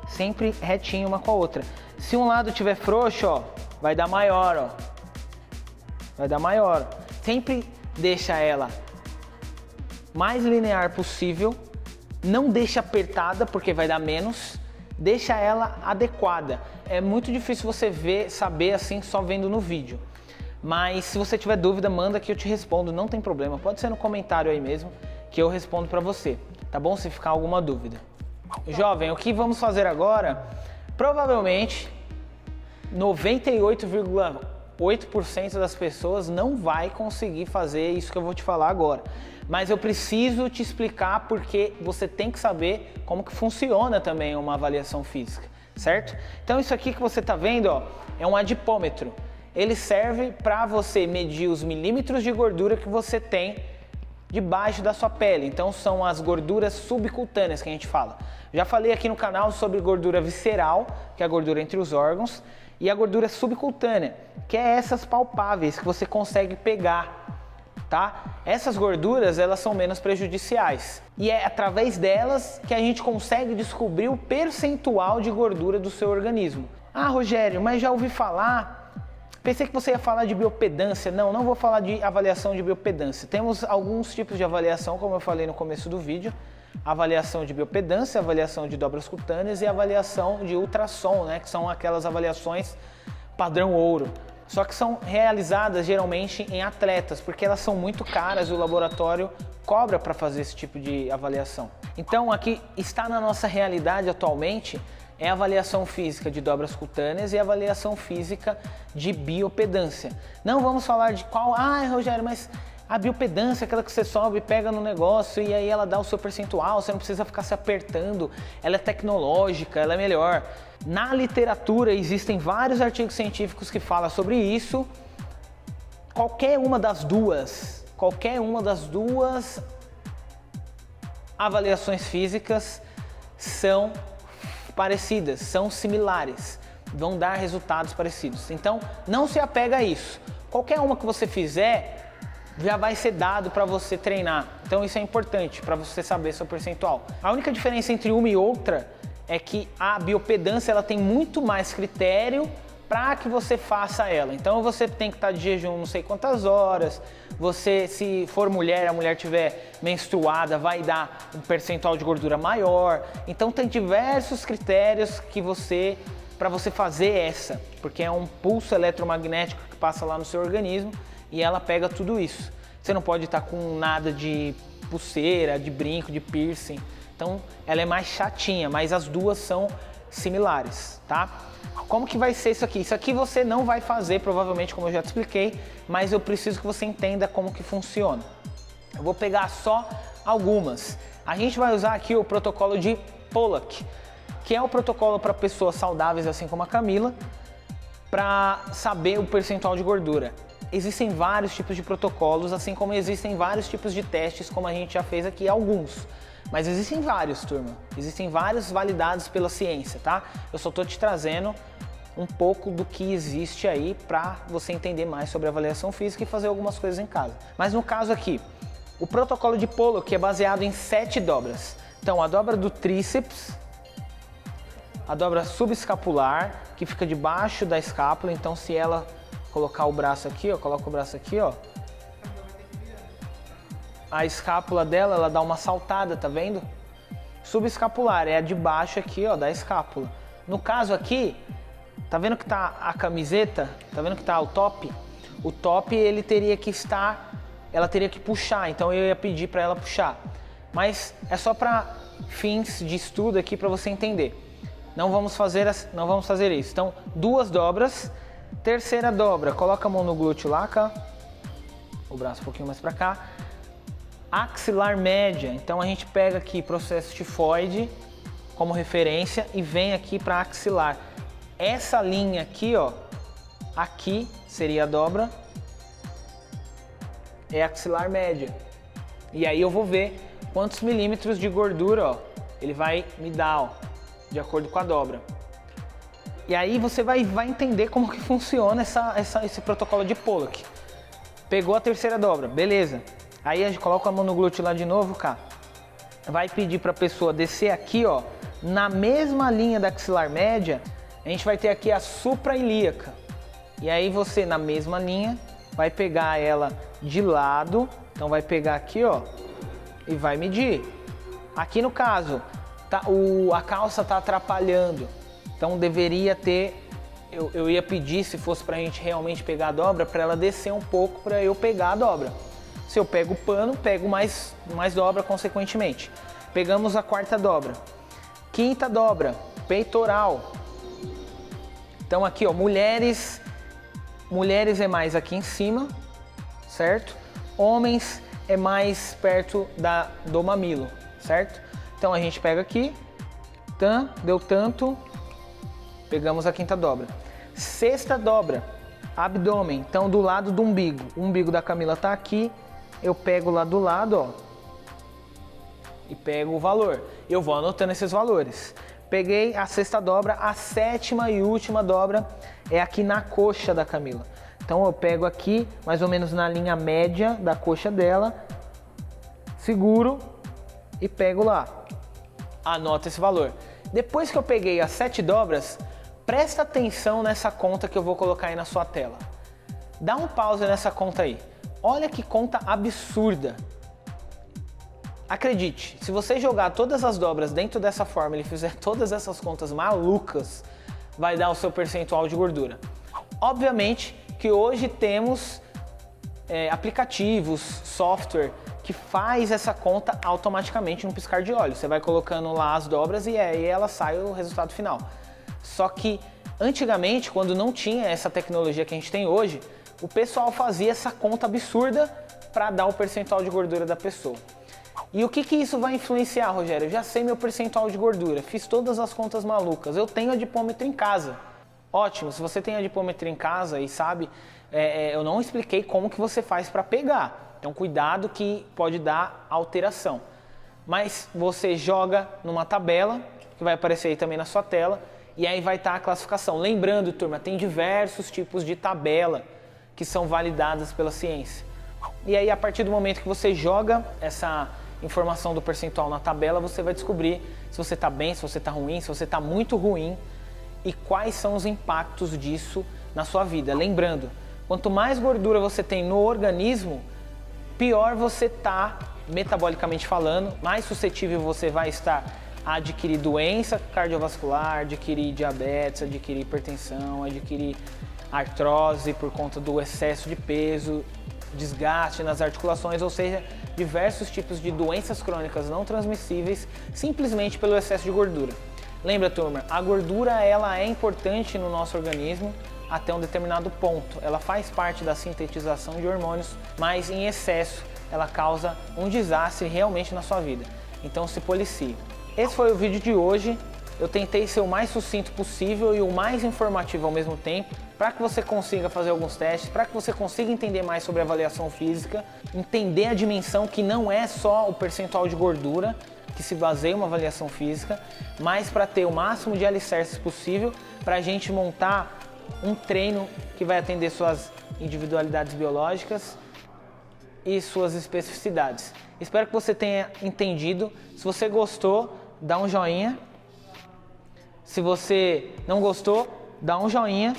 Sempre retinho uma com a outra. Se um lado tiver frouxo, ó, vai dar maior, ó. Vai dar maior. Sempre deixa ela mais linear possível. Não deixa apertada, porque vai dar menos. Deixa ela adequada. É muito difícil você saber assim, só vendo no vídeo. Mas se você tiver dúvida, manda que eu te respondo, não tem problema. Pode ser no comentário aí mesmo, que eu respondo pra você. Tá bom? Se ficar alguma dúvida. Jovem, o que vamos fazer agora? Provavelmente 98,8% das pessoas não vai conseguir fazer isso que eu vou te falar agora. Mas eu preciso te explicar porque você tem que saber como que funciona também uma avaliação física, certo? Então isso aqui que você está vendo, ó, é um adipômetro. Ele serve para você medir os milímetros de gordura que você tem debaixo da sua pele. Então são as gorduras subcutâneas que a gente fala. Já falei aqui no canal sobre gordura visceral, que é a gordura entre os órgãos, e a gordura subcutânea, que é essas palpáveis que você consegue pegar. Tá? Essas gorduras, elas são menos prejudiciais e é através delas que a gente consegue descobrir o percentual de gordura do seu organismo. Ah, Rogério, mas já ouvi falar, pensei que você ia falar de biopedância. Não, não vou falar de avaliação de biopedância. Temos alguns tipos de avaliação, como eu falei no começo do vídeo. Avaliação de biopedância, avaliação de dobras cutâneas e avaliação de ultrassom, né? Que são aquelas avaliações padrão ouro. Só que são realizadas geralmente em atletas, porque elas são muito caras e o laboratório cobra para fazer esse tipo de avaliação. Então aqui está na nossa realidade atualmente é a avaliação física de dobras cutâneas e a avaliação física de biopedância. Não vamos falar de qual, Rogério, mas a biopedância é aquela que você sobe, pega no negócio e aí ela dá o seu percentual, você não precisa ficar se apertando, ela é tecnológica, ela é melhor. Na literatura existem vários artigos científicos que falam sobre isso. Qualquer uma das duas avaliações físicas são parecidas, são similares, vão dar resultados parecidos. Então, não se apega a isso. Qualquer uma que você fizer, já vai ser dado para você treinar. Então, isso é importante para você saber seu percentual. A única diferença entre uma e outra é que a biopedância ela tem muito mais critério para que você faça ela. Então você tem que estar de jejum não sei quantas horas, você, se for mulher, a mulher tiver menstruada, vai dar um percentual de gordura maior. Então tem diversos critérios que para você fazer essa, porque é um pulso eletromagnético que passa lá no seu organismo e ela pega tudo isso. Você não pode estar com nada de pulseira, de brinco, de piercing. Então ela é mais chatinha, mas as duas são similares, tá? Como que vai ser isso aqui? Isso aqui você não vai fazer, provavelmente, como eu já te expliquei, mas eu preciso que você entenda como que funciona. Eu vou pegar só algumas. A gente vai usar aqui o protocolo de Pollack, que é o protocolo para pessoas saudáveis, assim como a Camila, para saber o percentual de gordura. Existem vários tipos de protocolos, assim como existem vários tipos de testes, como a gente já fez aqui alguns. Mas existem vários, turma. Existem vários validados pela ciência, tá? Eu só tô te trazendo um pouco do que existe aí para você entender mais sobre avaliação física e fazer algumas coisas em casa. Mas no caso aqui, o protocolo de Pollack é baseado em 7 dobras. Então, a dobra do tríceps, a dobra subescapular, que fica debaixo da escápula. Então, se ela colocar o braço aqui, ó, coloca o braço aqui, ó. A escápula dela, ela dá uma saltada, tá vendo? Subescapular é a de baixo aqui, ó, da escápula. No caso aqui, tá vendo que tá a camiseta? Tá vendo que tá o top? O top, ele teria que estar, ela teria que puxar, então eu ia pedir para ela puxar. Mas é só para fins de estudo aqui para você entender. Não vamos fazer isso. Então, 2 dobras. Terceira dobra, coloca a mão no glúteo lá, cá. O braço um pouquinho mais para cá. Axilar média, então a gente pega aqui processo tifoide como referência e vem aqui para axilar. Essa linha aqui, ó, aqui seria a dobra, é axilar média. E aí eu vou ver quantos milímetros de gordura, ó, ele vai me dar, ó, de acordo com a dobra. E aí você vai entender como que funciona esse protocolo de Pollack. Pegou a terceira dobra, beleza. Aí a gente coloca a mão no glúteo lá de novo, cá. Vai pedir para a pessoa descer aqui, ó, na mesma linha da axilar média, a gente vai ter aqui a suprailíaca. E aí você, na mesma linha, vai pegar ela de lado, então vai pegar aqui, ó, e vai medir. Aqui no caso, a calça tá atrapalhando, então deveria ter, eu ia pedir, se fosse pra gente realmente pegar a dobra, para ela descer um pouco para eu pegar a dobra. Se eu pego o pano, pego mais dobra consequentemente. Pegamos a quarta dobra. Quinta dobra, peitoral. Então aqui, ó, mulheres é mais aqui em cima, certo? Homens é mais perto do mamilo, certo? Então a gente pega aqui, deu tanto, pegamos a quinta dobra. Sexta dobra, abdômen, então do lado do umbigo. O umbigo da Camila tá aqui. Eu pego lá do lado, ó, e pego o valor. Eu vou anotando esses valores. Peguei a sexta dobra, a sétima e última dobra é aqui na coxa da Camila. Então eu pego aqui, mais ou menos na linha média da coxa dela, seguro e pego lá. Anota esse valor. Depois que eu peguei as 7 dobras, Presta atenção nessa conta que eu vou colocar aí na sua tela. Dá um pause nessa conta aí. Olha que conta absurda. Acredite, se você jogar todas as dobras dentro dessa fórmula e fizer todas essas contas malucas, vai dar o seu percentual de gordura. Obviamente que hoje temos aplicativos, software que faz essa conta automaticamente num piscar de olhos. Você vai colocando lá as dobras e aí ela sai o resultado final. Só que antigamente, quando não tinha essa tecnologia que a gente tem hoje, o pessoal fazia essa conta absurda para dar o percentual de gordura da pessoa. E o que isso vai influenciar, Rogério? Eu já sei meu percentual de gordura, fiz todas as contas malucas, eu tenho adipômetro em casa. Ótimo, se você tem adipômetro em casa e sabe, eu não expliquei como que você faz para pegar. Então cuidado que pode dar alteração. Mas você joga numa tabela, que vai aparecer aí também na sua tela, e aí vai estar a classificação. Lembrando, turma, tem diversos tipos de tabela que são validadas pela ciência. E aí, a partir do momento que você joga essa informação do percentual na tabela, você vai descobrir se você está bem, se você está ruim, se você está muito ruim e quais são os impactos disso na sua vida. Lembrando, quanto mais gordura você tem no organismo, pior você está metabolicamente falando, mais suscetível você vai estar a adquirir doença cardiovascular, adquirir diabetes, adquirir hipertensão, adquirir artrose por conta do excesso de peso, desgaste nas articulações, ou seja, diversos tipos de doenças crônicas não transmissíveis simplesmente pelo excesso de gordura. Lembra, turma, a gordura ela é importante no nosso organismo até um determinado ponto. Ela faz parte da sintetização de hormônios, mas em excesso ela causa um desastre realmente na sua vida. Então se policie. Esse foi o vídeo de hoje. Eu tentei ser o mais sucinto possível e o mais informativo ao mesmo tempo, para que você consiga fazer alguns testes, para que você consiga entender mais sobre avaliação física, entender a dimensão que não é só o percentual de gordura que se baseia em uma avaliação física, mas para ter o máximo de alicerces possível para a gente montar um treino que vai atender suas individualidades biológicas e suas especificidades. Espero que você tenha entendido. Se você gostou, dá um joinha. Se você não gostou, dá um joinha.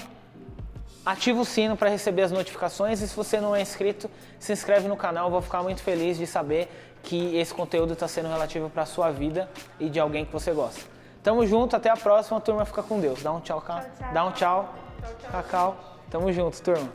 Ativa o sino para receber as notificações e se você não é inscrito, se inscreve no canal. Eu vou ficar muito feliz de saber que esse conteúdo está sendo relativo para a sua vida e de alguém que você gosta. Tamo junto, até a próxima, turma. Fica com Deus. Dá um tchau, Cacau. Dá um tchau, Cacau. Tamo junto, turma.